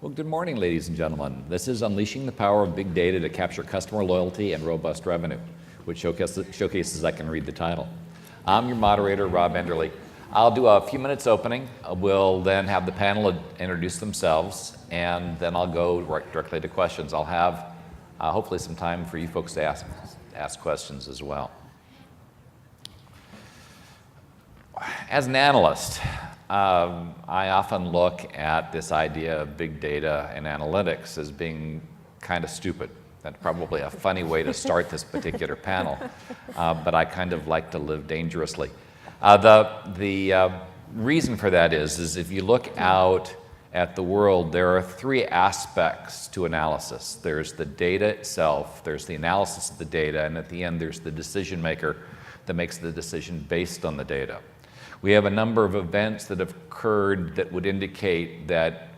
Well, good morning, ladies and gentlemen. This is Unleashing the Power of Big Data to Capture Customer Loyalty and Robust Revenue, which showcases I can read the title. I'm your moderator, Rob Enderle. I'll do a few minutes opening. We'll then have the panel introduce themselves, and then I'll go directly to questions. I'll have hopefully some time for you folks to ask questions as well. As an analyst, I often look at this idea of big data and analytics as being kind of stupid. That's probably a funny way to start this particular panel, but I kind of like to live dangerously. The reason for that is if you look out at the world, there are three aspects to analysis. There's the data itself, there's the analysis of the data, and at the end there's the decision maker that makes the decision based on the data. We have a number of events that have occurred that would indicate that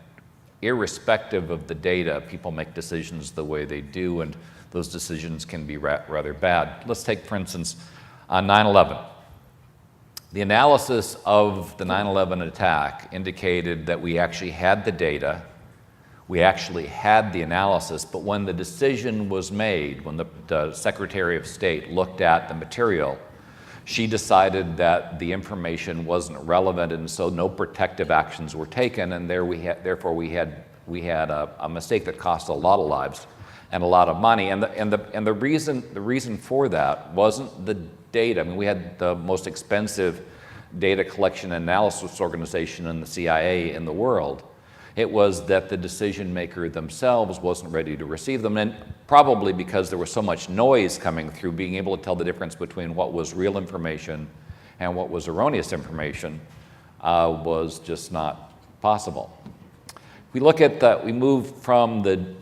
irrespective of the data, people make decisions the way they do, and those decisions can be rather bad. Let's take, for instance, 9/11. The analysis of the 9/11 attack indicated that we actually had the data, we actually had the analysis, but when the decision was made, when the Secretary of State looked at the material, she decided that the information wasn't relevant, and so no protective actions were taken, and therefore we had a mistake that cost a lot of lives and a lot of money. And the reason for that wasn't the data. I mean, we had the most expensive data collection and analysis organization in the CIA in the world. It was that the decision maker themselves wasn't ready to receive them, and probably because there was so much noise coming through, being able to tell the difference between what was real information and what was erroneous information was just not possible. We look at that, we move from the,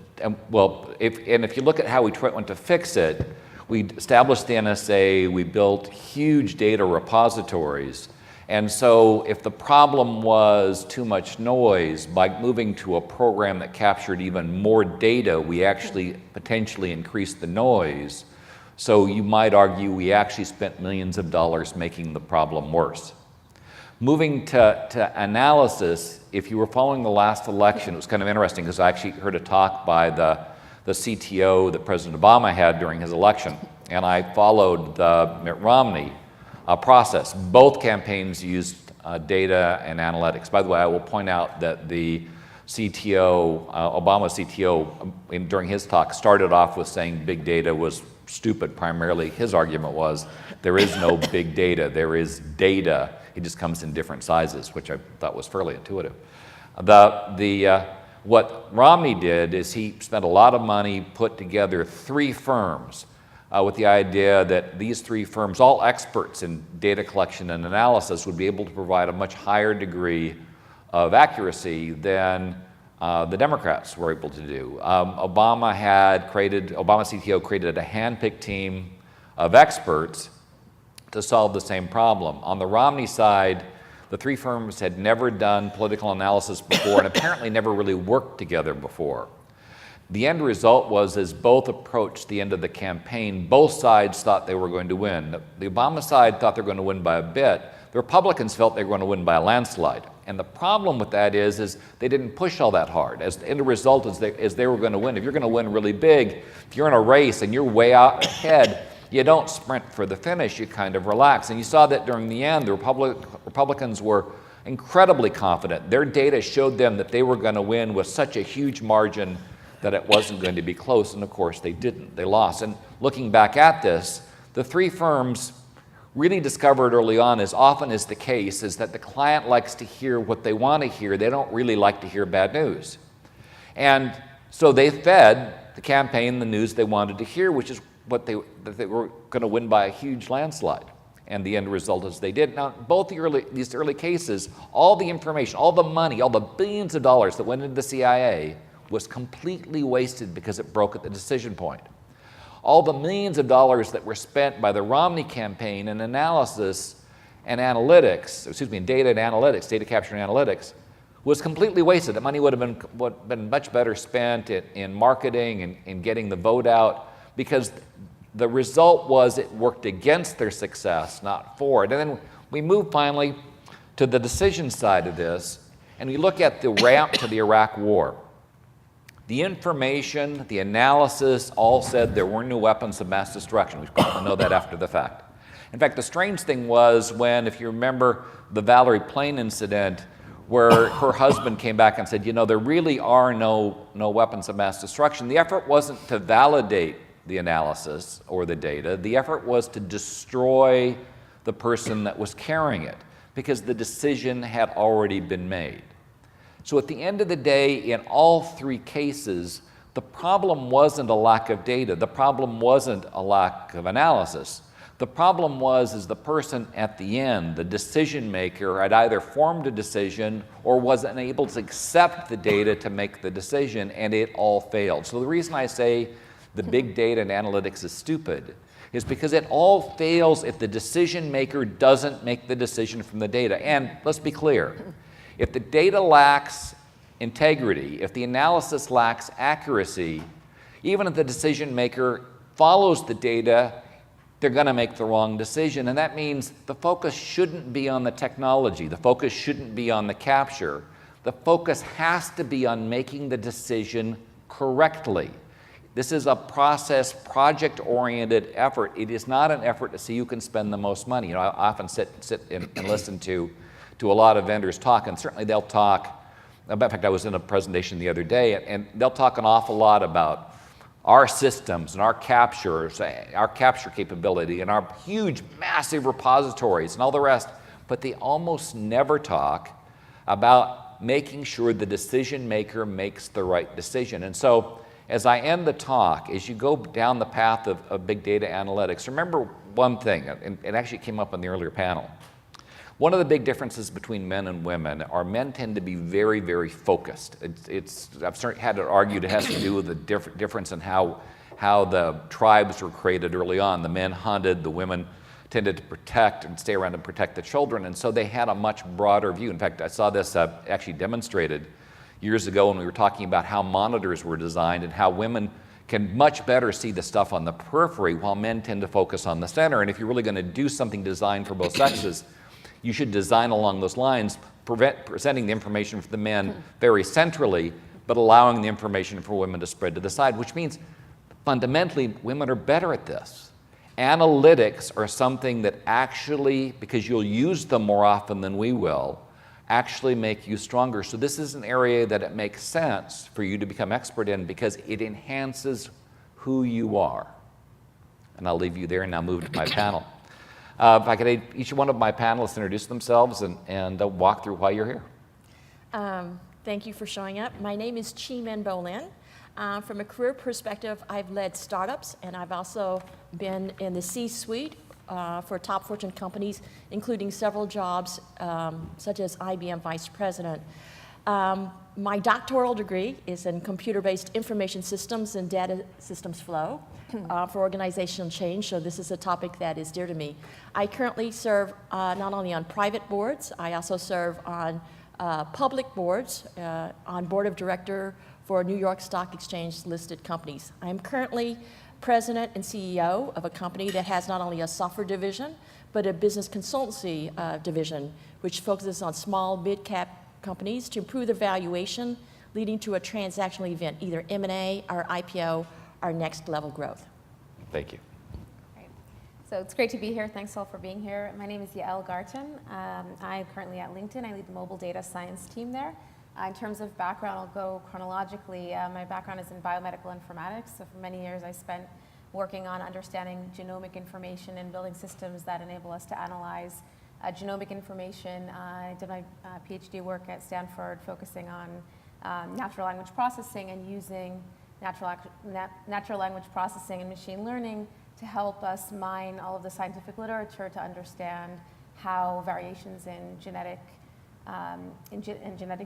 if you look at how we went to fix it, we established the NSA, we built huge data repositories. And so if the problem was too much noise, by moving to a program that captured even more data, we actually potentially increased the noise. So you might argue we actually spent millions of dollars making the problem worse. Moving to analysis, if you were following the last election, it was kind of interesting because I actually heard a talk by the CTO that President Obama had during his election, and I followed the Mitt Romney process. Both campaigns used data and analytics. By the way, I will point out that the CTO, Obama CTO, during his talk started off with saying big data was stupid. Primarily, his argument was there is no big data, there is data. It just comes in different sizes, which I thought was fairly intuitive. What Romney did is he spent a lot of money, put together three firms with the idea that these three firms, all experts in data collection and analysis, would be able to provide a much higher degree of accuracy than the Democrats were able to do. Obama CTO created a hand-picked team of experts to solve the same problem. On the Romney side, the three firms had never done political analysis before and apparently never really worked together before. The end result was, as both approached the end of the campaign, both sides thought they were going to win. The Obama side thought they were going to win by a bit. The Republicans felt they were going to win by a landslide. And the problem with that is they didn't push all that hard. As the end result is they were going to win. If you're going to win really big, if you're in a race and you're way out ahead, you don't sprint for the finish, you kind of relax. And you saw that during the end, the Republicans were incredibly confident. Their data showed them that they were going to win with such a huge margin that it wasn't going to be close, and of course they didn't. They lost. And looking back at this, the three firms really discovered early on, as often is the case, is that the client likes to hear what they want to hear. They don't really like to hear bad news. And so they fed the campaign the news they wanted to hear, which is that they were going to win by a huge landslide. And the end result is they did. Now, these early cases, all the information, all the money, all the billions of dollars that went into the CIA was completely wasted because it broke at the decision point. All the millions of dollars that were spent by the Romney campaign in analysis and analytics, data and analytics, data capture and analytics, was completely wasted. The money would have been much better spent in marketing and in getting the vote out, because the result was it worked against their success, not for it. And then we move finally to the decision side of this, and we look at the ramp to the Iraq War. The information, the analysis all said there were no weapons of mass destruction. We probably know that after the fact. In fact, the strange thing was when, if you remember the Valerie Plame incident, where her husband came back and said, you know, there really are no weapons of mass destruction. The effort wasn't to validate the analysis or the data. The effort was to destroy the person that was carrying it, because the decision had already been made. So at the end of the day, in all three cases, the problem wasn't a lack of data. The problem wasn't a lack of analysis. The problem was the person at the end, the decision maker, had either formed a decision or wasn't able to accept the data to make the decision, and it all failed. So the reason I say the big data and analytics is stupid is because it all fails if the decision maker doesn't make the decision from the data. And let's be clear, if the data lacks integrity, if the analysis lacks accuracy, even if the decision maker follows the data, they're going to make the wrong decision. And that means the focus shouldn't be on the technology. The focus shouldn't be on the capture. The focus has to be on making the decision correctly. This is a process, project-oriented effort. It is not an effort to see who can spend the most money. You know, I often sit and listen to a lot of vendors talk, and certainly they'll talk. In fact, I was in a presentation the other day, and they'll talk an awful lot about our systems and our capture capability and our huge, massive repositories and all the rest, but they almost never talk about making sure the decision maker makes the right decision. And so, as I end the talk, as you go down the path of big data analytics, remember one thing, and it actually came up in the earlier panel. One of the big differences between men and women are men tend to be very, very focused. I've certainly had it argued it has to do with the difference in how the tribes were created early on. The men hunted, the women tended to protect and stay around and protect the children, and so they had a much broader view. In fact, I saw this actually demonstrated years ago when we were talking about how monitors were designed and how women can much better see the stuff on the periphery while men tend to focus on the center. And if you're really going to do something designed for both sexes, you should design along those lines, presenting the information for the men very centrally, but allowing the information for women to spread to the side, which means fundamentally women are better at this. Analytics are something that actually, because you'll use them more often than we will, actually make you stronger. So this is an area that it makes sense for you to become expert in because it enhances who you are. And I'll leave you there and now move to my panel. If I could have each one of my panelists introduce themselves and walk through why you're here. Thank you for showing up. My name is Minh Bolin. From a career perspective, I've led startups and I've also been in the C-suite for top Fortune companies, including several jobs such as IBM Vice President. My doctoral degree is in computer-based information systems and data systems flow for organizational change, so this is a topic that is dear to me. I currently serve not only on private boards, I also serve on public boards, on board of director for New York Stock Exchange listed companies. I am currently president and CEO of a company that has not only a software division, but a business consultancy division, which focuses on small, mid-cap companies to improve their valuation, leading to a transactional event, either M&A or IPO or next level growth. Thank you. Great. So it's great to be here. Thanks all for being here. My name is Yellgarten. I'm currently at LinkedIn. I lead the mobile data science team there. In terms of background, I'll go chronologically. My background is in biomedical informatics. So for many years, I spent working on understanding genomic information and building systems that enable us to analyze genomic information. I did my PhD work at Stanford focusing on natural language processing and using natural language processing and machine learning to help us mine all of the scientific literature to understand how variations in genetic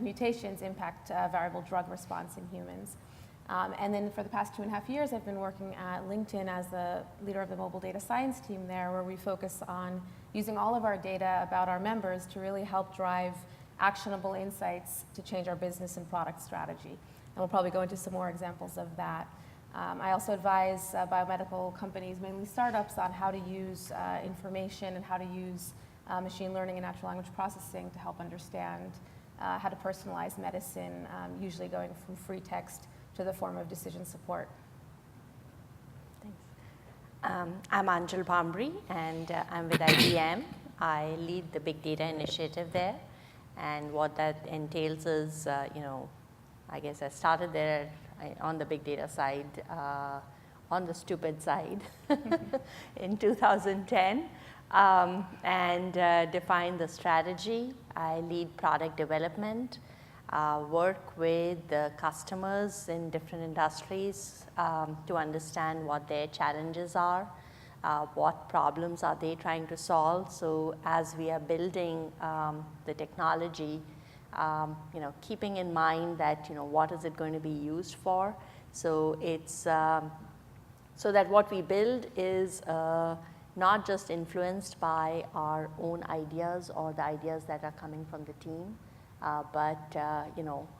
mutations impact variable drug response in humans. And then for the past 2.5 years, I've been working at LinkedIn as the leader of the mobile data science team there, where we focus on using all of our data about our members to really help drive actionable insights to change our business and product strategy. And we'll probably go into some more examples of that. I also advise biomedical companies, mainly startups, on how to use information and how to use machine learning and natural language processing to help understand how to personalize medicine, usually going from free text to to the form of decision support. Thanks. I'm Anjal Bhambri, and I'm with IBM. I lead the Big Data initiative there. And what that entails is, I guess I started there on the big data side, on the stupid side in 2010, and defined the strategy. I lead product development, work with the customers in different industries to understand what their challenges are, what problems are they trying to solve. So as we are building the technology, keeping in mind that, what is it going to be used for? So it's so that what we build is not just influenced by our own ideas or the ideas that are coming from the team, but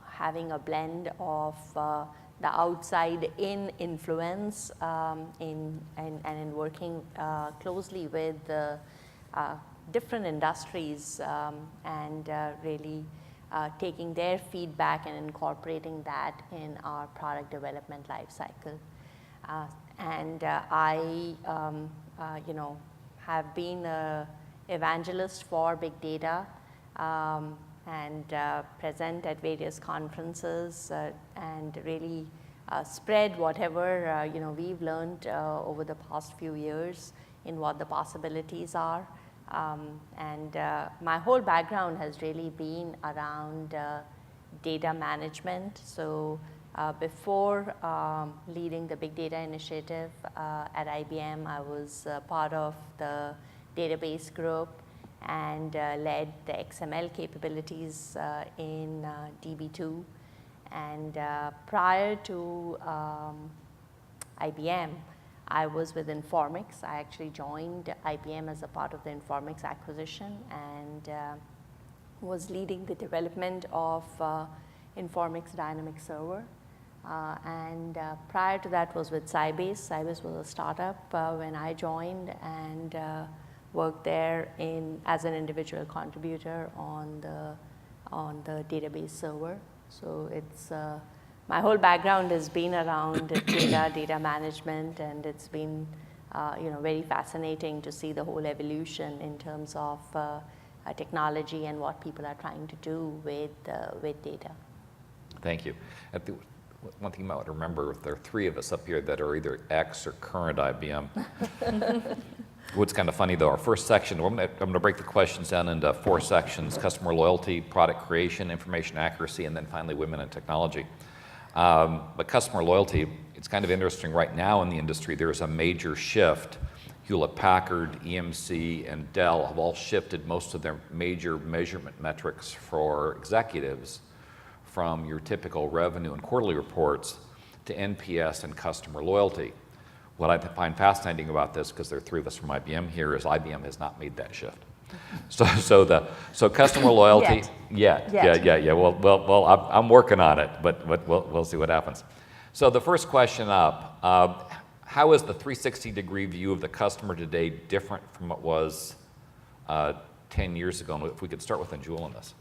having a blend of the outside in influence in working closely with different industries and really taking their feedback and incorporating that in our product development life cycle. I have been an evangelist for big data and present at various conferences and really spread whatever we've learned over the past few years in what the possibilities are. My whole background has really been around data management. So before leading the Big Data initiative at IBM, I was part of the database group and led the XML capabilities in DB2. And prior to IBM, I was with Informix. I actually joined IBM as a part of the Informix acquisition and was leading the development of Informix Dynamic Server. Prior to that was with Sybase. Sybase was a startup when I joined and worked there as an individual contributor on the database server. So it's my whole background has been around data management, and it's been very fascinating to see the whole evolution in terms of technology and what people are trying to do with data. Thank you. One thing you might want to remember, there are three of us up here that are either ex or current IBM. What's kind of funny though, our first section, I'm going to break the questions down into 4 sections: customer loyalty, product creation, information accuracy, and then finally women in technology. But customer loyalty, it's kind of interesting right now in the industry. There's a major shift. Hewlett-Packard, EMC, and Dell have all shifted most of their major measurement metrics for executives from your typical revenue and quarterly reports to NPS and customer loyalty. What I find fascinating about this, because there are 3 of us from IBM here, is IBM has not made that shift. So customer loyalty, Yet. Yeah. Well, I'm working on it, but we'll see what happens. So the first question up, how is the 360-degree view of the customer today different from what was 10 years ago? And if we could start with Anjul on this.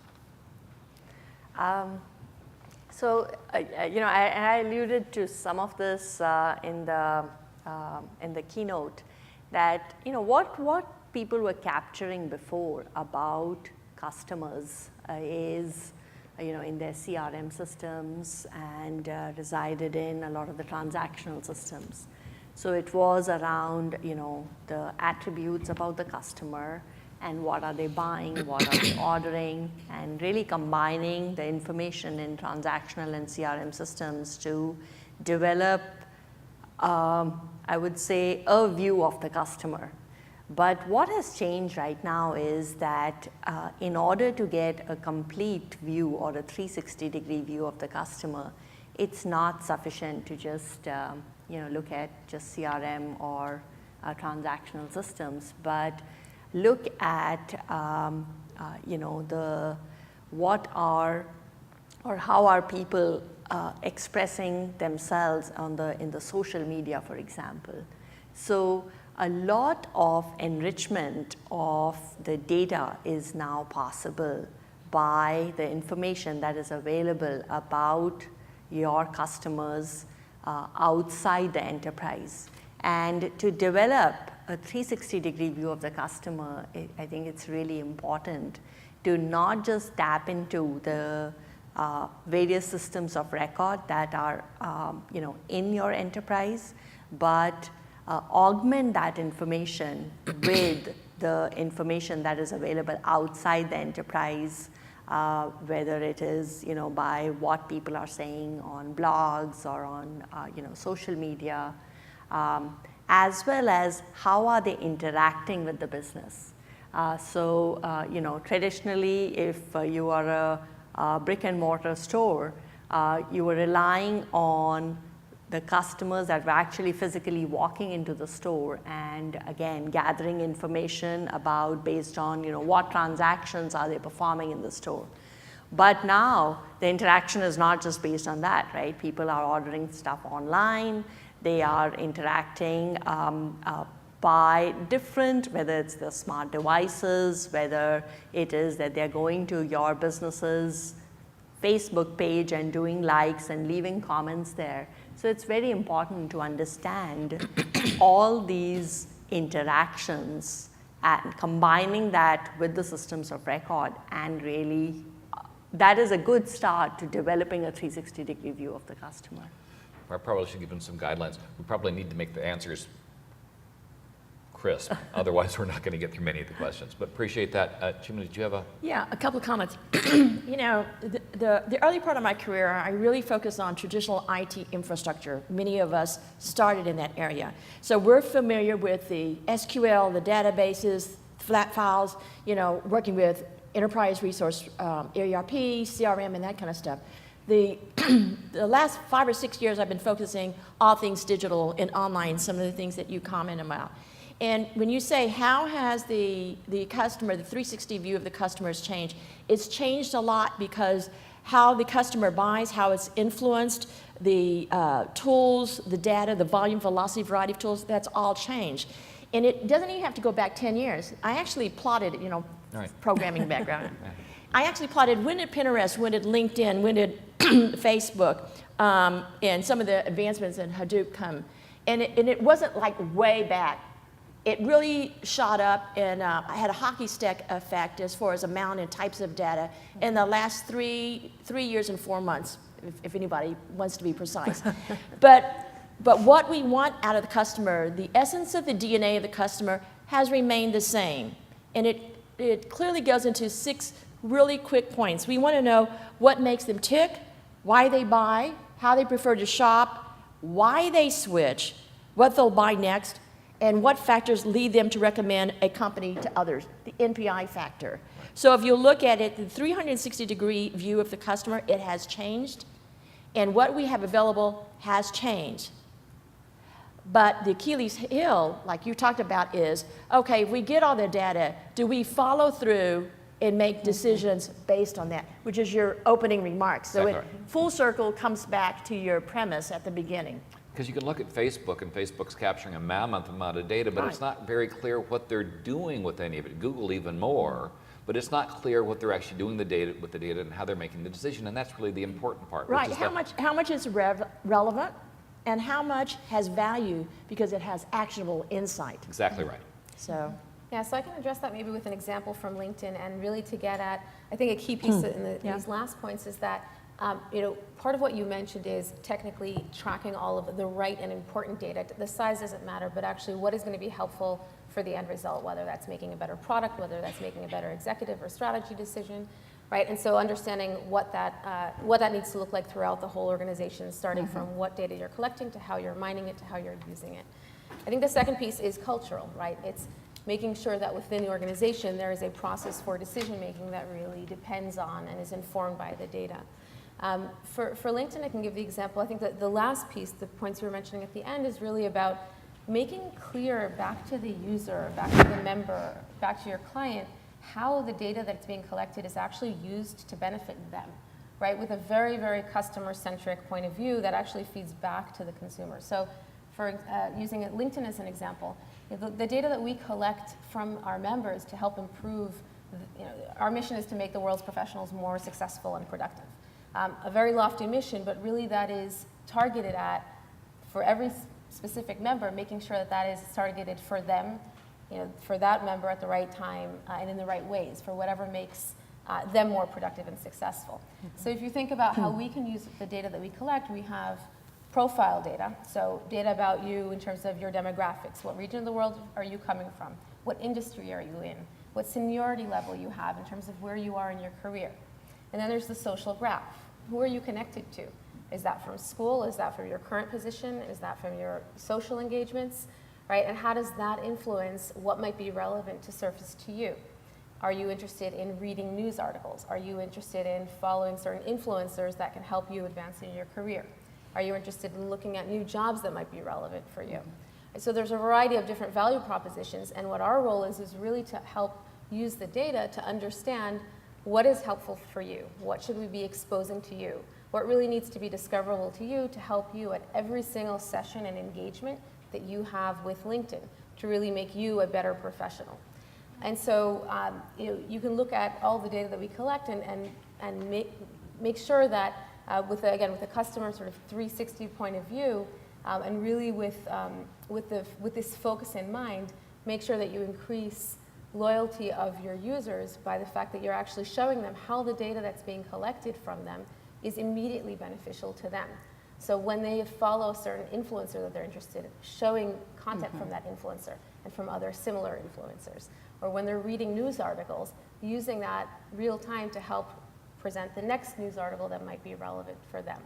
So, I alluded to some of this in the keynote, that what people were capturing before about customers is in their CRM systems and resided in a lot of the transactional systems. So it was around the attributes about the customer and what are they buying, what are they ordering, and really combining the information in transactional and CRM systems to develop, I would say, a view of the customer. But what has changed right now is that in order to get a complete view or a 360-degree view of the customer, it's not sufficient to just look at just CRM or transactional systems, but look at how are people expressing themselves in the social media, for example. So a lot of enrichment of the data is now possible by the information that is available about your customers outside the enterprise. And to develop a 360-degree view of the customer, I think it's really important to not just tap into the various systems of record that are in your enterprise, but augment that information with the information that is available outside the enterprise, whether it is by what people are saying on blogs or on social media, as well as how are they interacting with the business. Traditionally, if you are a brick and mortar store, you were relying on the customers that were actually physically walking into the store and again gathering information about based on what transactions are they performing in the store. But now the interaction is not just based on that, right? People are ordering stuff online, they are interacting by different, whether it's the smart devices, whether it is that they're going to your business's Facebook page and doing likes and leaving comments there. So it's very important to understand all these interactions and combining that with the systems of record, and really that is a good start to developing a 360-degree view of the customer. I probably should give them some guidelines. We probably need to make the answers crisp. Otherwise, we're not going to get through many of the questions. But appreciate that. Chimney, did you have a? Yeah, a couple of comments. The early part of my career, I really focused on traditional IT infrastructure. Many of us started in that area. So we're familiar with the SQL, the databases, flat files, working with enterprise resource, ERP, CRM, and that kind of stuff. The last 5 or 6 years, I've been focusing all things digital and online, some of the things that you comment about. And when you say, how has the customer, the 360 view of the customer has changed, it's changed a lot because how the customer buys, how it's influenced, the tools, the data, the volume, velocity, variety of tools, that's all changed. And it doesn't even have to go back 10 years. I actually plotted, programming background. I actually plotted when did Pinterest, when did LinkedIn, when did Facebook, and some of the advancements in Hadoop come. And it wasn't like way back. It really shot up, and I had a hockey stick effect as far as amount and types of data in the last three years and 4 months, if anybody wants to be precise. But what we want out of the customer, the essence of the DNA of the customer has remained the same. And it clearly goes into 6 really quick points. We want to know what makes them tick, why they buy, how they prefer to shop, why they switch, what they'll buy next, and what factors lead them to recommend a company to others, the NPI factor. So if you look at it, the 360-degree view of the customer, it has changed, and what we have available has changed. But the Achilles heel, like you talked about, is, okay, if we get all the data, do we follow through and make decisions based on that, which is your opening remarks. So it full circle comes back to your premise at the beginning. Because you can look at Facebook, and Facebook's capturing a mammoth amount of data, but it's not very clear what they're doing with any of it. Google even more, but it's not clear what they're actually doing with the data and how they're making the decision, and that's really the important part. Right, how much is relevant, and how much has value because it has actionable insight. Exactly right. So. Yeah, so I can address that maybe with an example from LinkedIn, and really to get at, I think a key piece in these last points is that part of what you mentioned is technically tracking all of the right and important data. The size doesn't matter, but actually what is going to be helpful for the end result, whether that's making a better product, whether that's making a better executive or strategy decision, right? And so understanding what that needs to look like throughout the whole organization, starting from what data you're collecting to how you're mining it to how you're using it. I think the second piece is cultural, right? It's making sure that within the organization there is a process for decision making that really depends on and is informed by the data. For LinkedIn, I can give the example. I think that the last piece, the points you were mentioning at the end, is really about making clear back to the user, back to the member, back to your client, how the data that's being collected is actually used to benefit them, right? With a very, very customer-centric point of view that actually feeds back to the consumer. So for using LinkedIn as an example, the data that we collect from our members to help improve, our mission is to make the world's professionals more successful and productive. a very lofty mission, but really that is targeted at, for every specific member, making sure that that is targeted for them, for that member at the right time and in the right ways, for whatever makes them more productive and successful. So if you think about how we can use the data that we collect, we have profile data, so data about you in terms of your demographics. What region of the world are you coming from? What industry are you in? What seniority level you have in terms of where you are in your career. And then there's the social graph. Who are you connected to? Is that from school? Is that from your current position? Is that from your social engagements? Right? And how does that influence what might be relevant to surface to you? Are you interested in reading news articles? Are you interested in following certain influencers that can help you advance in your career? Are you interested in looking at new jobs that might be relevant for you? So there's a variety of different value propositions, and what our role is really to help use the data to understand what is helpful for you, what should we be exposing to you, what really needs to be discoverable to you to help you at every single session and engagement that you have with LinkedIn to really make you a better professional. And so you can look at all the data that we collect and make sure that with the customer sort of 360 point of view, and really with this focus in mind, make sure that you increase loyalty of your users by the fact that you're actually showing them how the data that's being collected from them is immediately beneficial to them. So when they follow a certain influencer that they're interested in, showing content from that influencer and from other similar influencers, or when they're reading news articles, using that real time to help present the next news article that might be relevant for them,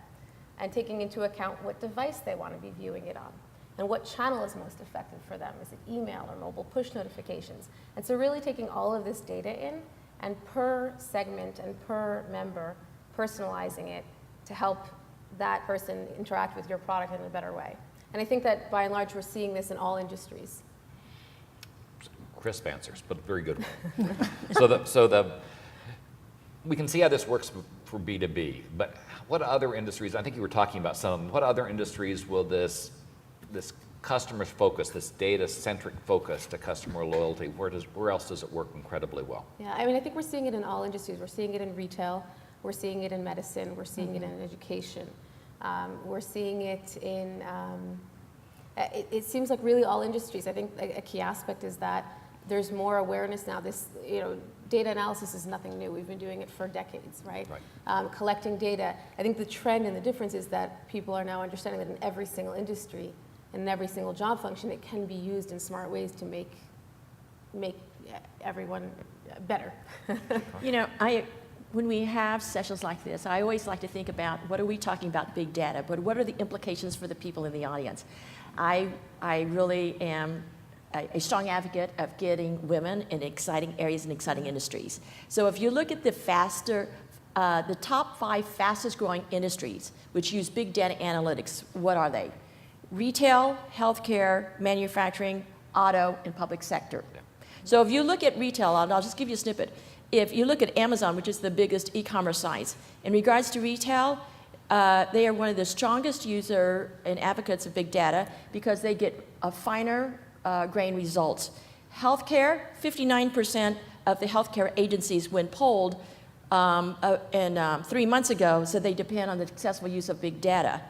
and taking into account what device they want to be viewing it on, and what channel is most effective for them. Is it email or mobile push notifications? And so really taking all of this data in, and per segment and per member, personalizing it to help that person interact with your product in a better way. And I think that by and large, we're seeing this in all industries. Crisp answers, but very good one. We can see how this works for B2B, but what other industries, I think you were talking about some of them, what other industries will this customer focus, this data-centric focus to customer loyalty, where else does it work incredibly well? Yeah, I mean, I think we're seeing it in all industries. We're seeing it in retail, we're seeing it in medicine, we're seeing it in education, we're seeing it in, it seems like really all industries. I think a key aspect is that there's more awareness now. This, data analysis is nothing new. We've been doing it for decades, right? Collecting data. I think the trend and the difference is that people are now understanding that in every single industry, in every single job function, it can be used in smart ways to make everyone better. When we have sessions like this, I always like to think about what are we talking about big data, but what are the implications for the people in the audience? I really am a strong advocate of getting women in exciting areas and exciting industries. So if you look at the top 5 fastest growing industries which use big data analytics, what are they? Retail, healthcare, manufacturing, auto, and public sector. Yeah. So if you look at retail, and I'll just give you a snippet. If you look at Amazon, which is the biggest e-commerce site, in regards to retail, they are one of the strongest user and advocates of big data because they get a finer grain results. Healthcare, 59% of the healthcare agencies, when polled 3 months ago, said they depend on the successful use of big data.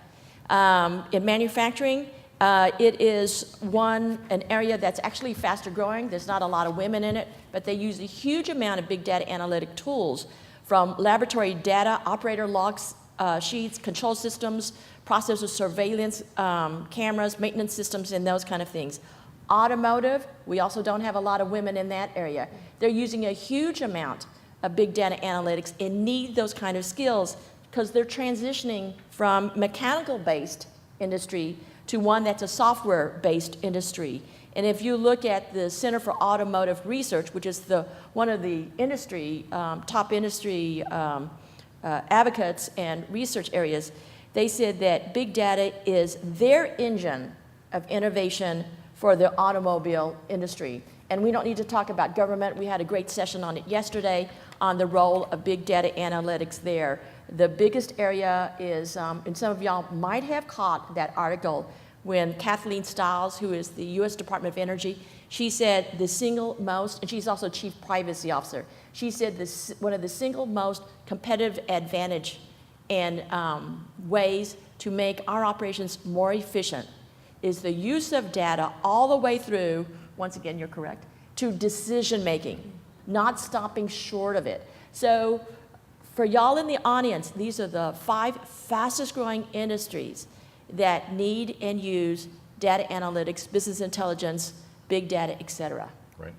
In manufacturing, it is an area that's actually faster growing. There's not a lot of women in it, but they use a huge amount of big data analytic tools, from laboratory data, operator logs, sheets, control systems, process of surveillance, cameras, maintenance systems, and those kind of things. Automotive, we also don't have a lot of women in that area. They're using a huge amount of big data analytics and need those kind of skills because they're transitioning from mechanical-based industry to one that's a software-based industry. And if you look at the Center for Automotive Research, which is one of the top industry advocates and research areas, they said that big data is their engine of innovation for the automobile industry. And we don't need to talk about government. We had a great session on it yesterday on the role of big data analytics there. The biggest area is, and some of y'all might have caught that article when Kathleen Stiles, who is the US Department of Energy, she said the single most, and she's also Chief Privacy Officer, she said one of the single most competitive advantage and ways to make our operations more efficient is the use of data all the way through, once again, you're correct, to decision making, not stopping short of it. So for y'all in the audience, these are the 5 fastest growing industries that need and use data analytics, business intelligence, big data, et cetera. Right.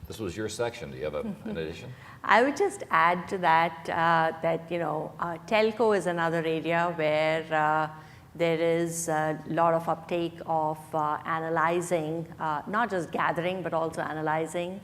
This was your section. Do you have an addition? I would just add to that telco is another area where there is a lot of uptake of analyzing, not just gathering, but also analyzing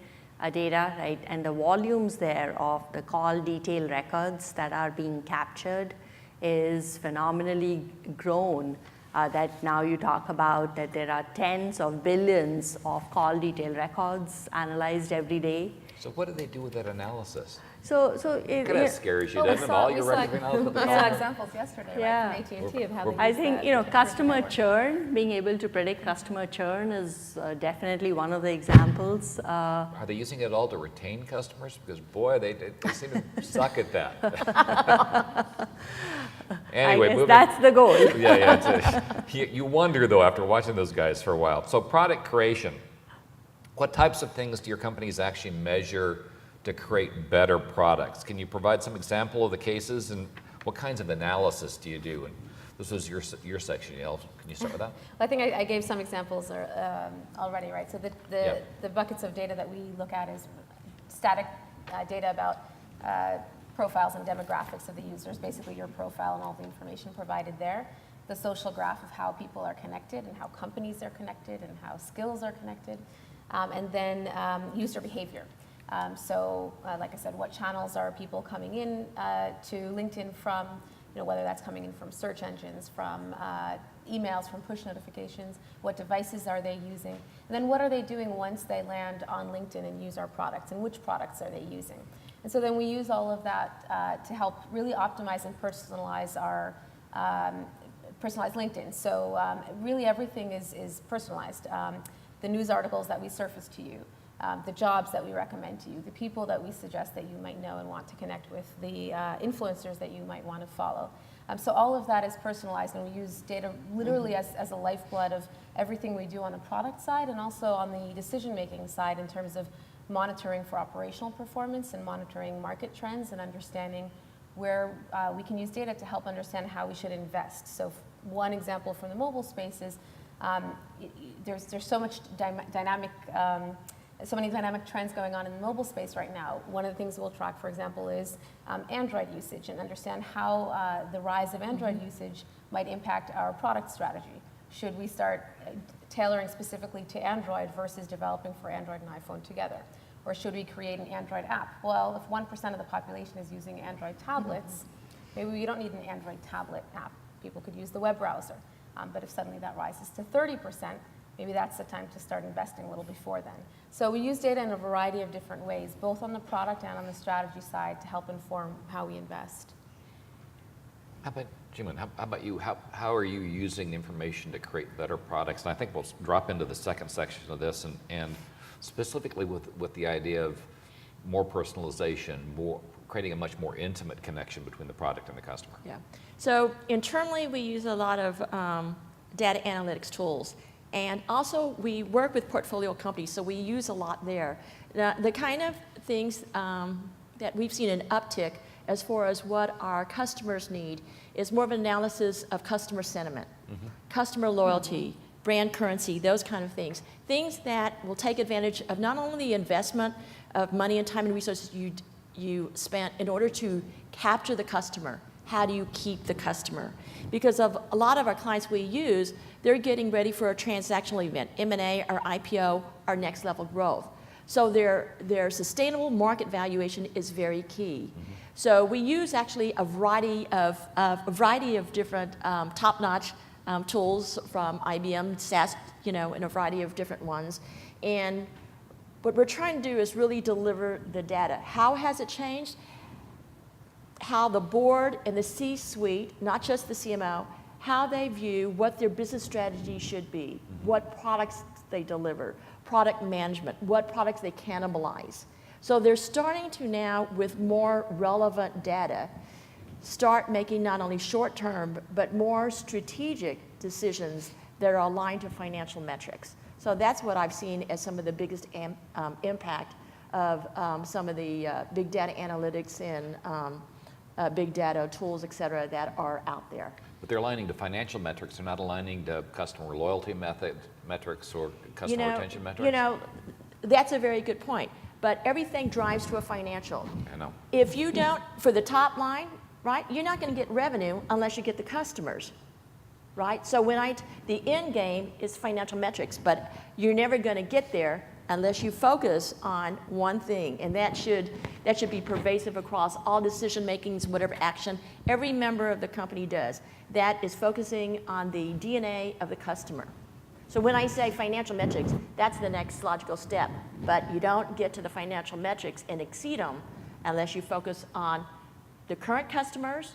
data, right? And the volumes there of the call detail records that are being captured is phenomenally grown. That now you talk about that there are tens of billions of call detail records analyzed every day. So what do they do with that analysis? So It kind of scares you, doesn't it? All your records being analyzed. We saw examples yesterday, Yeah. right, from AT&T of how they I use think that. customer churn, being able to predict customer churn is definitely one of the examples. Are they using it all to retain customers? Because boy, they seem to suck at that. Anyway, I guess moving. that's the goal. You wonder though after watching those guys for a while. So product creation. What types of things do your companies actually measure to create better products? Can you provide some example of the cases and what kinds of analysis do you do? And this was your section, Yael. Can you start with that? I think I gave some examples already, right? So the buckets of data that we look at is static data about profiles and demographics of the users, basically your profile and all the information provided there. The social graph of how people are connected and how companies are connected and how skills are connected. And then user behavior. Like I said, what channels are people coming in to LinkedIn from, whether that's coming in from search engines, from emails, from push notifications, what devices are they using, and then what are they doing once they land on LinkedIn and use our products, and which products are they using. And so then we use all of that to help really optimize and personalize our personalized LinkedIn. So really everything is personalized. The news articles that we surface to you, the jobs that we recommend to you, the people that we suggest that you might know and want to connect with, the influencers that you might want to follow. So all of that is personalized, and we use data literally as a lifeblood of everything we do on the product side and also on the decision-making side in terms of monitoring for operational performance and monitoring market trends and understanding where we can use data to help understand how we should invest. So one example from the mobile space is there's so much so many dynamic trends going on in the mobile space right now. One of the things we'll track, for example, is Android usage and understand how the rise of Android usage might impact our product strategy. Should we start tailoring specifically to Android versus developing for Android and iPhone together? Or should we create an Android app? Well, if 1% of the population is using Android tablets, maybe we don't need an Android tablet app. People could use the web browser. But if suddenly that rises to 30%, maybe that's the time to start investing a little before then. So we use data in a variety of different ways, both on the product and on the strategy side to help inform how we invest. How about Jim? How about you? How are you using information to create better products? And I think we'll drop into the second section of this and specifically with the idea of more personalization, creating a much more intimate connection between the product and the customer. Yeah. So internally, we use a lot of data analytics tools. And also, we work with portfolio companies, so we use a lot there. The kind of things that we've seen an uptick as far as what our customers need is more of an analysis of customer sentiment, customer loyalty, brand currency, those kind of things. Things that will take advantage of not only the investment of money and time and resources you spent in order to capture the customer. How do you keep the customer? Because of a lot of our clients we use, they're getting ready for a transactional event, M&A or IPO or next level growth. So their sustainable market valuation is very key. So we use actually a variety of different top-notch tools from IBM, SAS, and a variety of different ones. And what we're trying to do is really deliver the data. How has it changed? How the board and the C-suite, not just the CMO, how they view what their business strategy should be, what products they deliver, product management, what products they cannibalize. So they're starting to now, with more relevant data, start making not only short-term, but more strategic decisions that are aligned to financial metrics. So that's what I've seen as some of the biggest impact of some of the big data analytics and big data tools, et cetera, that are out there. But they're aligning to financial metrics. They're not aligning to customer loyalty metrics or customer retention metrics. You know, that's a very good point. But everything drives to a financial. I know. If you don't, for the top line, right, you're not going to get revenue unless you get the customers, right? So the end game is financial metrics, but you're never going to get there unless you focus on one thing, and that should be pervasive across all decision makings, whatever action every member of the company does. That is focusing on the DNA of the customer. So when I say financial metrics, that's the next logical step, but you don't get to the financial metrics and exceed them unless you focus on the current customers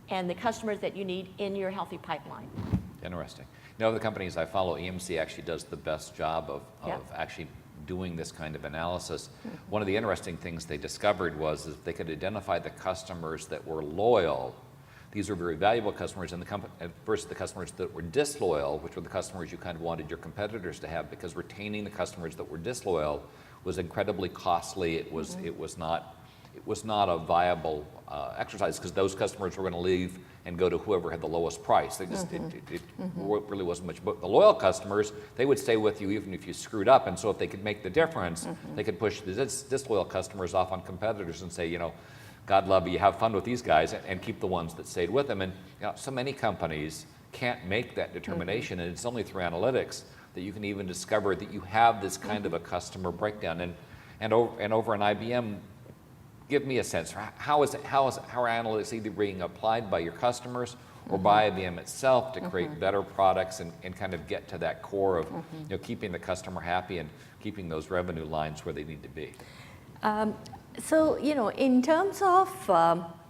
and the customers that you need in your healthy pipeline. Interesting. You know, the companies I follow, EMC actually does the best job of actually doing this kind of analysis. One of the interesting things they discovered was if they could identify the customers that were loyal, these were very valuable customers, and versus the customers that were disloyal, which were the customers you kind of wanted your competitors to have, because retaining the customers that were disloyal was incredibly costly. It was not a viable exercise, because those customers were going to leave and go to whoever had the lowest price. They just, it really wasn't much. But the loyal customers, they would stay with you even if you screwed up. And so if they could make the difference, they could push the disloyal customers off on competitors and say, you know, God love you, have fun with these guys, and keep the ones that stayed with them. And you know, so many companies can't make that determination, and it's only through analytics that you can even discover that you have this kind of a customer breakdown. And over an IBM, give me a sense. How are analytics either being applied by your customers or by IBM itself to create better products and kind of get to that core of you know, keeping the customer happy and keeping those revenue lines where they need to be? So, you know, in terms of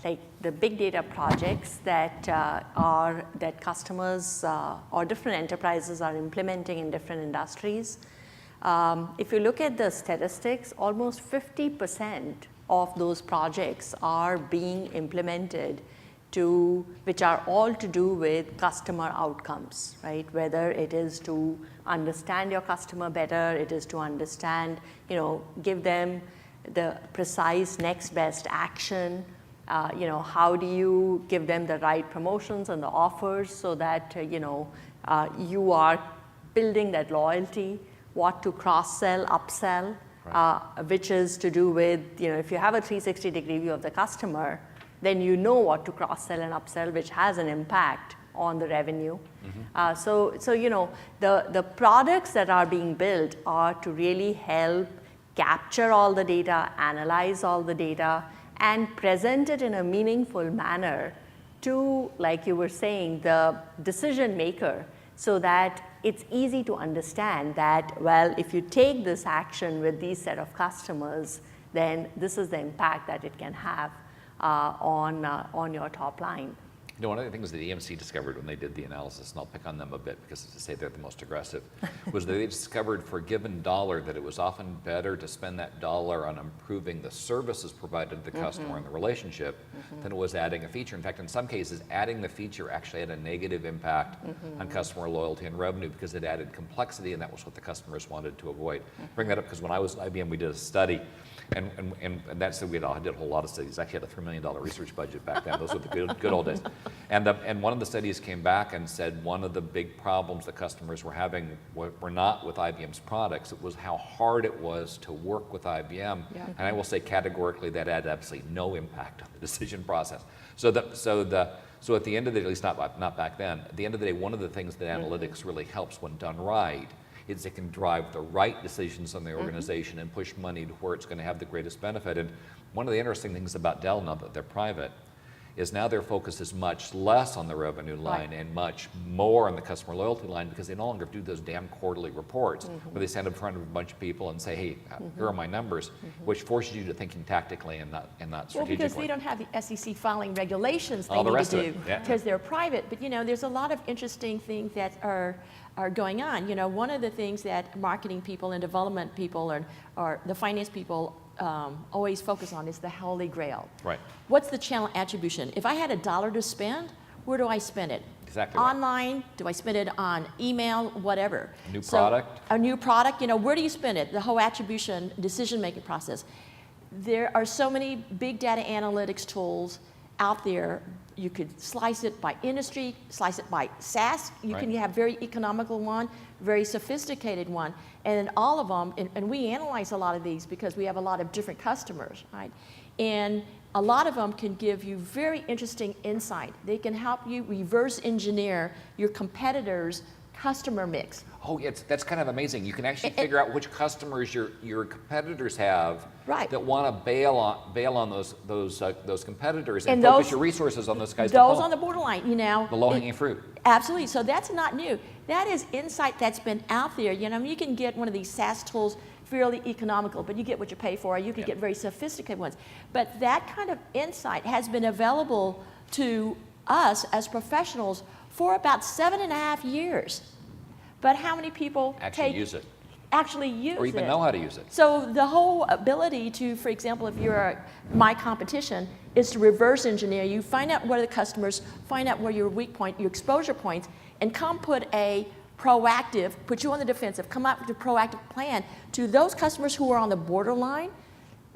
like the big data projects that customers or different enterprises are implementing in different industries, if you look at the statistics, almost 50% of those projects are being implemented which are all to do with customer outcomes, right? Whether it is to understand your customer better, it is to understand, you know, give them the precise next best action, you know, how do you give them the right promotions and the offers so that, you know, you are building that loyalty, what to cross-sell, upsell, which is to do with, you know, if you have a 360-degree view of the customer, then you know what to cross-sell and upsell, which has an impact on the revenue. So you know, the products that are being built are to really help capture all the data, analyze all the data, and present it in a meaningful manner to, like you were saying, the decision maker, so that it's easy to understand that, well, if you take this action with these set of customers, then this is the impact that it can have on your top line. You know, one of the things that EMC discovered when they did the analysis, and I'll pick on them a bit because to say they're the most aggressive, was that they discovered for a given dollar that it was often better to spend that dollar on improving the services provided to the customer and the relationship than it was adding a feature. In fact, in some cases, adding the feature actually had a negative impact on customer loyalty and revenue because it added complexity, and that was what the customers wanted to avoid. Bring that up because when I was at IBM, we did a study. And that's we did a whole lot of studies. Actually had a $3 million research budget back then. Those were the good old days. And one of the studies came back and said one of the big problems that customers were having were not with IBM's products. It was how hard it was to work with IBM. And I will say categorically that had absolutely no impact on the decision process. So at the end of the day, at least not back then, at the end of the day, one of the things that analytics really helps when done right is it can drive the right decisions on the organization and push money to where it's going to have the greatest benefit. And one of the interesting things about Dell, now that they're private, is now their focus is much less on the revenue line and much more on the customer loyalty line, because they no longer do those damn quarterly reports where they stand in front of a bunch of people and say, hey, here are my numbers, which forces you to thinking tactically and not strategically. Well, because they don't have the SEC filing regulations they All the need rest to of do it, yeah. because they're private. But you know, there's a lot of interesting things that are are going on. You know, one of the things that marketing people and development people or the finance people always focus on is the holy grail. Right. What's the channel attribution? If I had $1 to spend, where do I spend it? Exactly right. Online? Do I spend it on email? Whatever. A new product? A new product, you know, where do you spend it? The whole attribution, decision-making process. There are so many big data analytics tools out there. You could slice it by industry, slice it by SaaS. You can have very economical one, very sophisticated one. And then all of them, and we analyze a lot of these because we have a lot of different customers, right? And a lot of them can give you very interesting insight. They can help you reverse engineer your competitors' customer mix. Oh, yeah, that's kind of amazing. You can actually figure out which customers your competitors have that want to bail on those competitors and focus your resources on those guys. Those on the borderline, you know. The low-hanging fruit. Absolutely. So that's not new. That is insight that's been out there. You know, you can get one of these SaaS tools fairly economical, but you get what you pay for. You can get very sophisticated ones. But that kind of insight has been available to us as professionals for about 7.5 years. But how many people actually use it? Actually use it. Or even know how to use it. So the whole ability to, for example, if you're my competition, is to reverse engineer you, find out what are the customers, find out where your weak point, your exposure points, and come put a proactive, put you on the defensive, come up with a proactive plan to those customers who are on the borderline,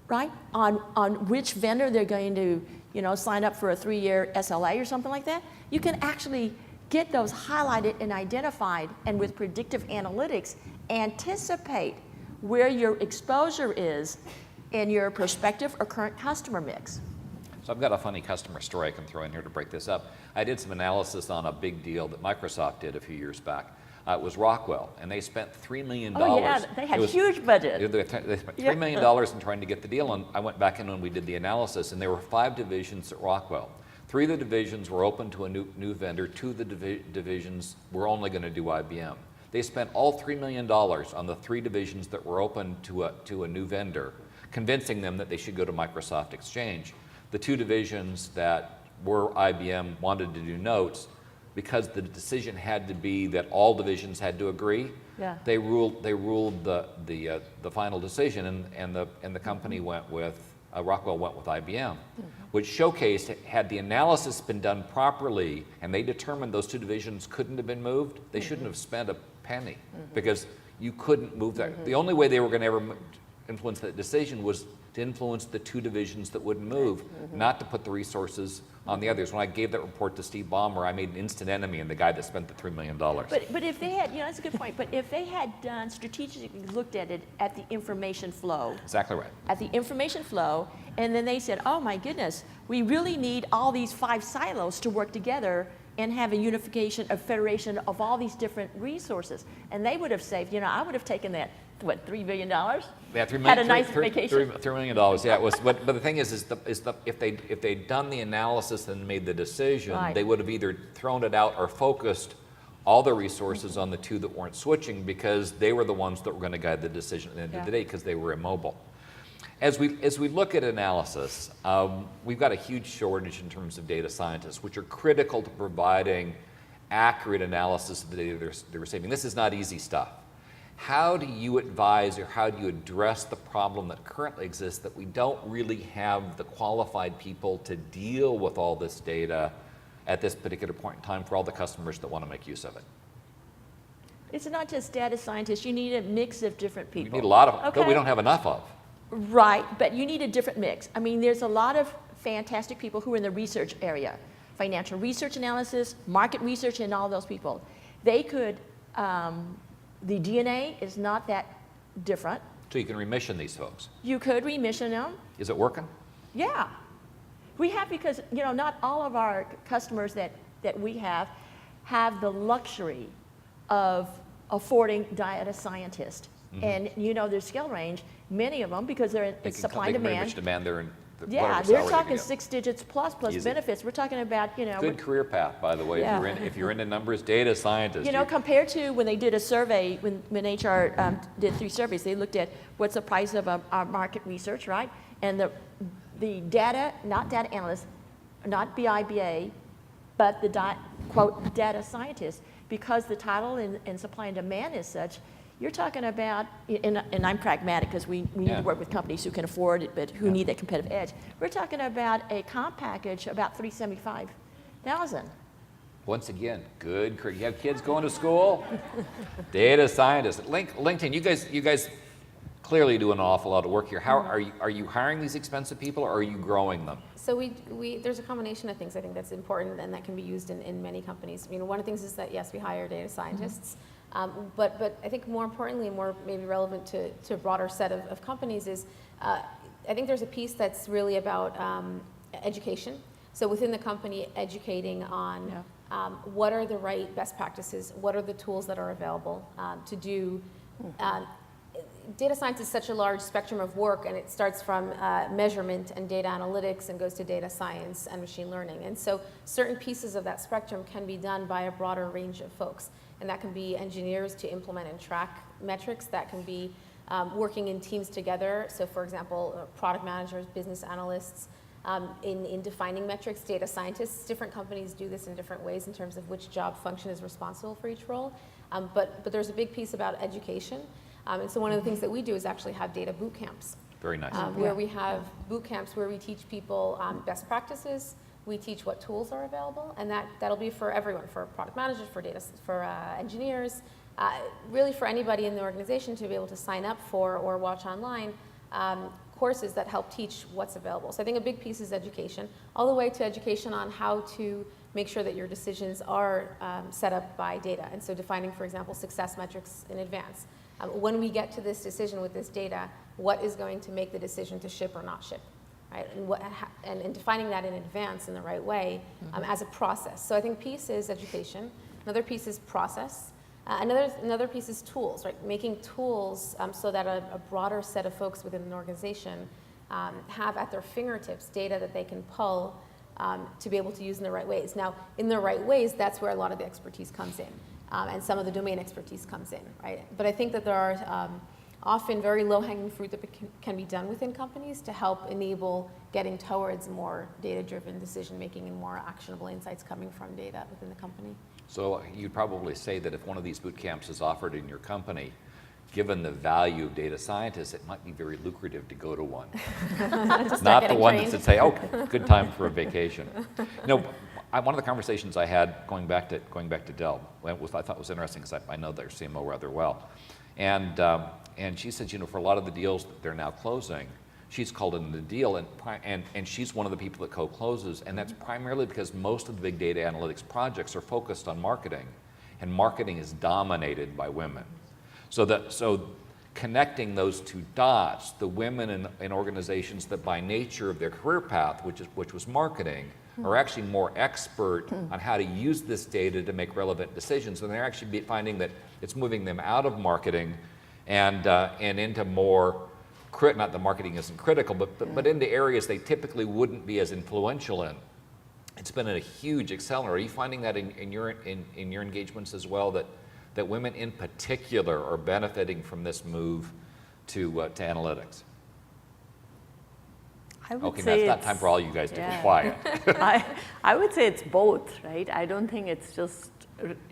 right? On which vendor they're going to, you know, sign up for a 3-year SLA or something like that. You can actually get those highlighted and identified, and with predictive analytics, anticipate where your exposure is in your prospective or current customer mix. So I've got a funny customer story I can throw in here to break this up. I did some analysis on a big deal that Microsoft did a few years back. It was Rockwell, and they spent $3 million. Oh yeah, they had huge budget. They spent $3 million in trying to get the deal, and I went back in when we did the analysis, and there were 5 divisions at Rockwell. 3 of the divisions were open to a new vendor. 2 of the divisions were only going to do IBM. They spent all $3 million on the 3 divisions that were open to a new vendor, convincing them that they should go to Microsoft Exchange. The 2 divisions that were IBM wanted to do notes, because the decision had to be that all divisions had to agree. They ruled the final decision, and the company went with Rockwell went with IBM, which showcased, had the analysis been done properly and they determined those 2 divisions couldn't have been moved, they shouldn't have spent a penny, because you couldn't move that. The only way they were going to ever influence that decision was to influence the 2 divisions that wouldn't move, not to put the resources on the others. When I gave that report to Steve Ballmer, I made an instant enemy in the guy that spent the $3 million. But if they had, you know, that's a good point, but if they had done, strategically looked at it at the information flow. Exactly right. At the information flow, and then they said, oh my goodness, we really need all these 5 silos to work together and have a unification, a federation of all these different resources. And they would have saved, you know, I would have taken that, what, $3 billion? Yeah, $3 million. Had a nice vacation. $3 million. Yeah, it was. But the thing is if they'd done the analysis and made the decision, they would have either thrown it out or focused all the resources on the 2 that weren't switching, because they were the ones that were going to guide the decision at the end of the day, because they were immobile. As we look at analysis, we've got a huge shortage in terms of data scientists, which are critical to providing accurate analysis of the data they're receiving. This is not easy stuff. How do you advise, or how do you address the problem that currently exists, that we don't really have the qualified people to deal with all this data at this particular point in time for all the customers that want to make use of it? It's not just data scientists, you need a mix of different people. We need a lot of, that we don't have enough of. Right, but you need a different mix. I mean, there's a lot of fantastic people who are in the research area, financial research analysis, market research, and all those people. They could, the DNA is not that different. So you can remission these folks. You could remission them. Is it working? Yeah. We have, because, you know, not all of our customers that we have the luxury of affording data scientists. And you know their skill range, many of them, because they're in supply and demand. Very much demand their yeah, they're talking 6 digits plus Easy. Benefits. We're talking about, you know. Good career path, by the way, if you're into numbers, data scientist. You know, compared to when they did a survey, when HR did 3 surveys, they looked at what's the price of our market research, right? And the data, not data analysts, not BIBA, but the quote data scientists because the title in supply and demand is such, you're talking about, and I'm pragmatic because we need to work with companies who can afford it, but who need that competitive edge. We're talking about a comp package about $375,000. Once again, good. You have kids going to school? Data scientists. LinkedIn, you guys clearly do an awful lot of work here. How are you hiring these expensive people, or are you growing them? So there's a combination of things I think that's important and that can be used in many companies. One of the things is that yes, we hire data scientists, but I think more importantly, more maybe relevant to a broader set of companies is, I think there's a piece that's really about education. So within the company, educating on what are the right best practices, what are the tools that are available to do. Data science is such a large spectrum of work, and it starts from measurement and data analytics and goes to data science and machine learning. And so certain pieces of that spectrum can be done by a broader range of folks. And that can be engineers to implement and track metrics. That can be working in teams together. So for example, product managers, business analysts, in defining metrics, data scientists. Different companies do this in different ways in terms of which job function is responsible for each role. But there's a big piece about education. And so one of the things that we do is actually have data boot camps. Very nice. Where we have boot camps where we teach people best practices, we teach what tools are available, and that'll be for everyone, for product managers, for engineers, really for anybody in the organization to be able to sign up for or watch online courses that help teach what's available. So I think a big piece is education, all the way to education on how to make sure that your decisions are set up by data. And so defining, for example, success metrics in advance. When we get to this decision with this data, what is going to make the decision to ship or not ship, right? And defining that in advance in the right way as a process. So I think piece is education. Another piece is process. Another piece is tools, right? Making tools so that a broader set of folks within an organization have at their fingertips data that they can pull to be able to use in the right ways. Now, in the right ways, that's where a lot of the expertise comes in. And some of the domain expertise comes in, right? But I think that there are often very low-hanging fruit that can be done within companies to help enable getting towards more data-driven decision-making and more actionable insights coming from data within the company. So you'd probably say that if one of these boot camps is offered in your company, given the value of data scientists, it might be very lucrative to go to one. Not the one that said, say, oh, good time for a vacation. One of the conversations I had going back to Dell, I thought was interesting because I know their CMO rather well, and she said, for a lot of the deals that they're now closing, she's called in the deal, and she's one of the people that co-closes, and that's primarily because most of the big data analytics projects are focused on marketing, and marketing is dominated by women. So connecting those two dots, the women in organizations that by nature of their career path, which was marketing, are actually more expert on how to use this data to make relevant decisions, and they're actually finding that it's moving them out of marketing and into more, not that marketing isn't critical, but into areas they typically wouldn't be as influential in. It's been a huge accelerator. Are you finding that in your engagements as well, that women in particular are benefiting from this move to analytics? I would Okay, say now it's not time for all you guys to be quiet. I would say it's both, right? I don't think it's just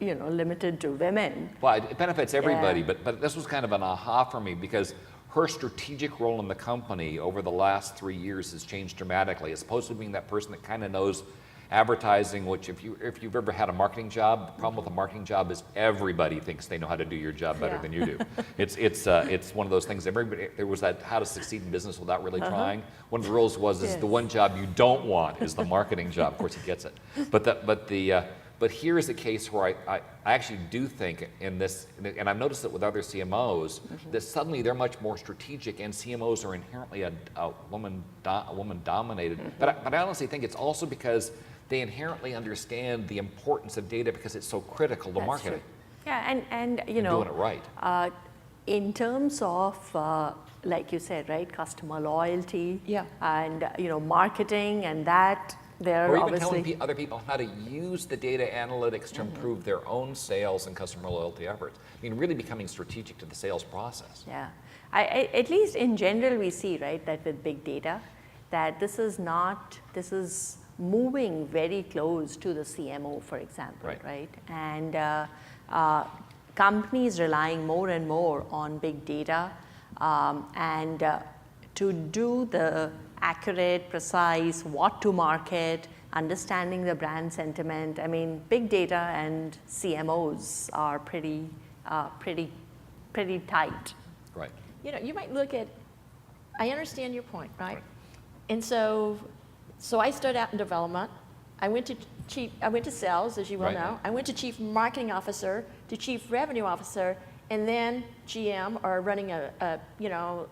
limited to women. Well, it benefits everybody, but this was kind of an aha for me because her strategic role in the company over the last 3 years has changed dramatically. As opposed to being that person that kind of knows advertising, which if you've ever had a marketing job, the problem with a marketing job is everybody thinks they know how to do your job better than you do. It's one of those things. There was that how to succeed in business without really trying. One of the rules was is the one job you don't want is the marketing job. Of course, he gets it. But here is a case where I actually do think in this, and I've noticed it with other CMOs, that suddenly they're much more strategic, and CMOs are inherently a woman dominated. But I honestly think it's also because they inherently understand the importance of data because it's so critical to marketing. True. Yeah, and doing it right. In terms of, like you said, right, customer loyalty, and marketing, and that they're or even obviously telling other people how to use the data analytics to improve their own sales and customer loyalty efforts. I mean, really becoming strategic to the sales process. Yeah, at least in general, we see, right, that with big data, that this is moving very close to the CMO, for example, right? And companies relying more and more on big data and to do the accurate, precise, what to market, understanding the brand sentiment. I mean, big data and CMOs are pretty tight. Right. You know, you might look at, I understand your point, right? And so I started out in development. I went to sales, as you well know. I went to chief marketing officer, to chief revenue officer, and then GM, or running a general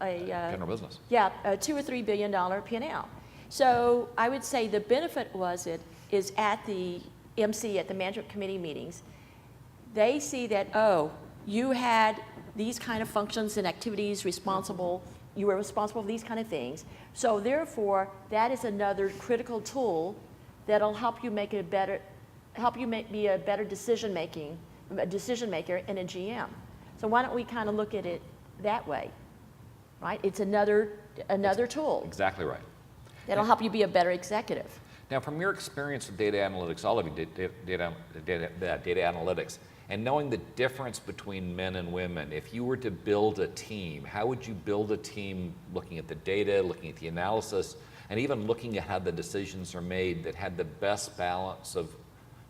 business. Yeah, a $2 or $3 billion P&L. So I would say the benefit is at the MC, at the management committee meetings, they see that, oh, you had these kind of functions and activities you were responsible for these kind of things. So therefore, that is another critical tool that'll help you be a better decision maker and a GM. So why don't we kind of look at it that way, right? It's another tool. Exactly right. That'll help you be a better executive. Now, from your experience with data analytics, all of you data analytics, and knowing the difference between men and women, if you were to build a team, how would you build a team looking at the data, looking at the analysis, and even looking at how the decisions are made that had the best balance of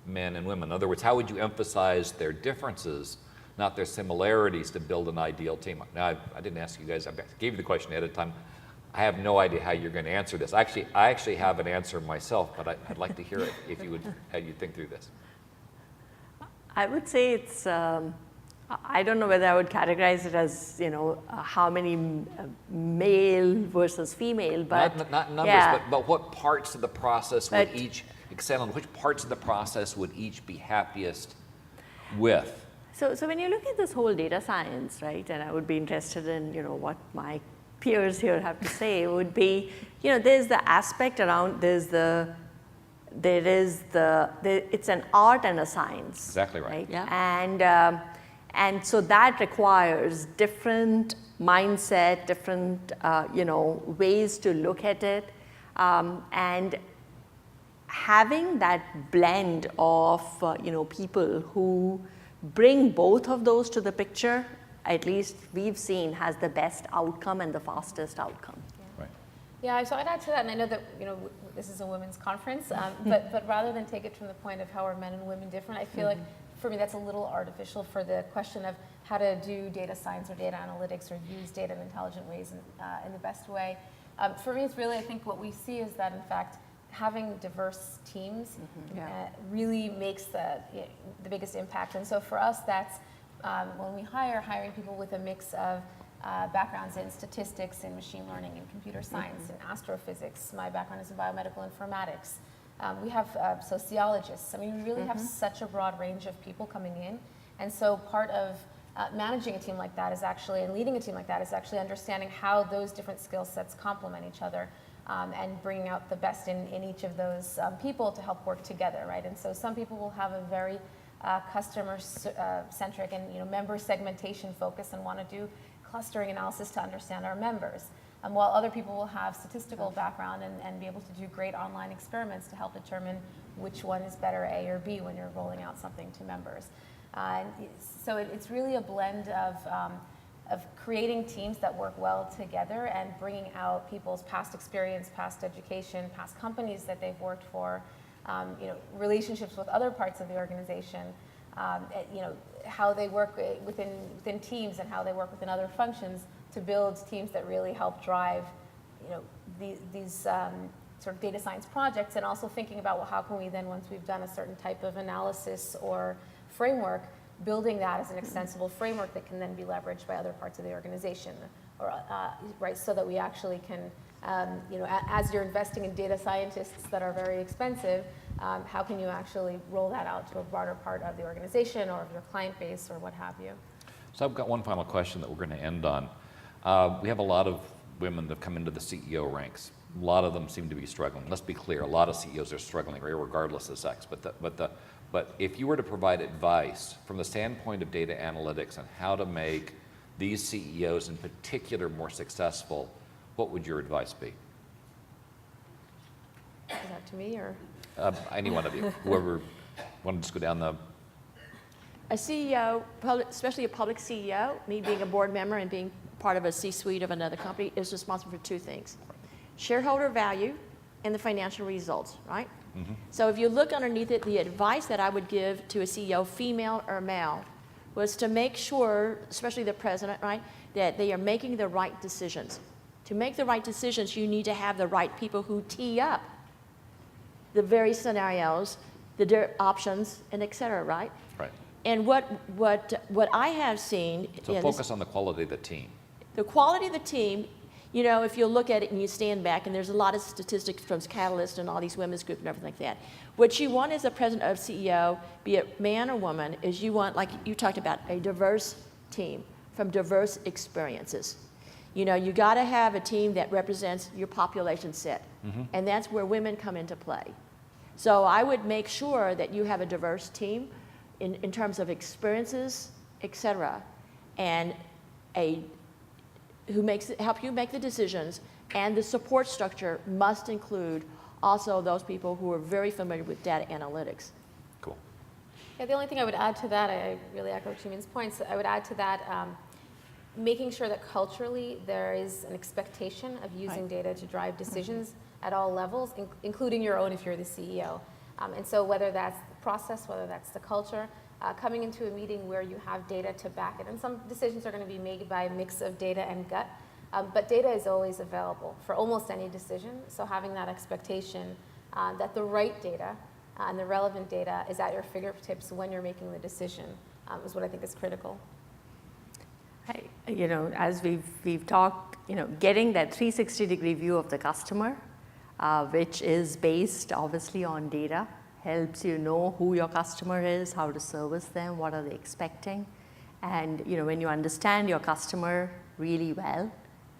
men and women? In other words, how would you emphasize their differences, not their similarities, to build an ideal team? Now, I didn't ask you guys, I gave you the question ahead of time. I have no idea how you're going to answer this. I actually have an answer myself, but I'd like to hear it how you think through this. I would say it's, I don't know whether I would categorize it as, how many male versus female, but not numbers, yeah. but what parts of the process would each excel on? Which parts of the process would each be happiest with? So when you look at this whole data science, right, and I would be interested in, what my peers here have to say, would be, there's the aspect around, it's an art and a science. Exactly right. Yeah. And so that requires different mindset, different, ways to look at it. And having that blend of, people who bring both of those to the picture, at least we've seen, has the best outcome and the fastest outcome. Right. Yeah, so I'd add to that, and I know that this is a women's conference, but rather than take it from the point of how are men and women different, I feel like for me that's a little artificial for the question of how to do data science or data analytics or use data in intelligent ways in the best way. For me, it's really, I think what we see is that in fact having diverse teams really makes the biggest impact. And so for us, that's when we hiring people with a mix of backgrounds in statistics, in machine learning, in computer science, in astrophysics. My background is in biomedical informatics. We have sociologists. I mean, we really have such a broad range of people coming in. And so part of managing a team like that is actually, and leading a team like that is actually understanding how those different skill sets complement each other and bringing out the best in each of those people to help work together, right? And so some people will have a very customer-centric and member segmentation focus and want to do clustering analysis to understand our members, while other people will have statistical background and be able to do great online experiments to help determine which one is better, A or B, when you're rolling out something to members. So it's really a blend of creating teams that work well together and bringing out people's past experience, past education, past companies that they've worked for, relationships with other parts of the organization, how they work within teams and how they work within other functions to build teams that really help drive, these sort of data science projects, and also thinking about, well, how can we then, once we've done a certain type of analysis or framework, building that as an extensible framework that can then be leveraged by other parts of the organization, or right, so that we actually can, as you're investing in data scientists that are very expensive, how can you actually roll that out to a broader part of the organization or of your client base or what have you? So I've got one final question that we're going to end on. We have a lot of women that come into the CEO ranks. A lot of them seem to be struggling. Let's be clear, a lot of CEOs are struggling, regardless of sex. But if you were to provide advice from the standpoint of data analytics on how to make these CEOs in particular more successful, what would your advice be? Is that to me or? Any one of you, whoever, want to just go down the, A CEO, especially a public CEO, me being a board member and being part of a C-suite of another company, is responsible for two things: shareholder value and the financial results, right? So if you look underneath it, the advice that I would give to a CEO, female or male, was to make sure, especially the president, right, that they are making the right decisions. To make the right decisions, you need to have the right people who tee up the various scenarios, the options, and et cetera, right? right. And what I have seen So in focus on the quality of the team. the quality of the team, you know, if you look at it and you stand back, and there's a lot of statistics from Catalyst and all these women's groups and everything like that. What you want as a president or CEO, be it man or woman, is you want, like you talked about, a diverse team from diverse experiences. You know, you got to have a team that represents your population set, and that's where women come into play. So I would make sure that you have a diverse team in terms of experiences, et cetera, and help you make the decisions, and the support structure must include also those people who are very familiar with data analytics. Cool. Yeah, the only thing I would add to that, I really echo Chimin's points, I would add to that making sure that culturally there is an expectation of using data to drive decisions at all levels, including your own if you're the CEO. And so whether that's the process, whether that's the culture, coming into a meeting where you have data to back it. And some decisions are going to be made by a mix of data and gut, but data is always available for almost any decision. So having that expectation that the right data and the relevant data is at your fingertips when you're making the decision is what I think is critical. You know, as we've talked, you know, getting that 360-degree view of the customer, which is based obviously on data, helps you know who your customer is, how to service them, what are they expecting. And you know, when you understand your customer really well,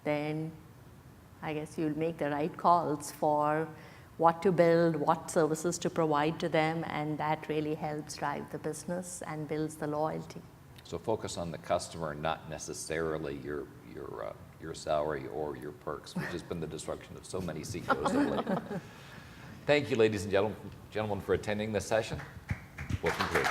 then I guess you'll make the right calls for what to build, what services to provide to them, and that really helps drive the business and builds the loyalty. So focus on the customer, not necessarily your salary or your perks, which has been the destruction of so many CEOs of late. Thank you, ladies and gentlemen, for attending this session. We'll conclude.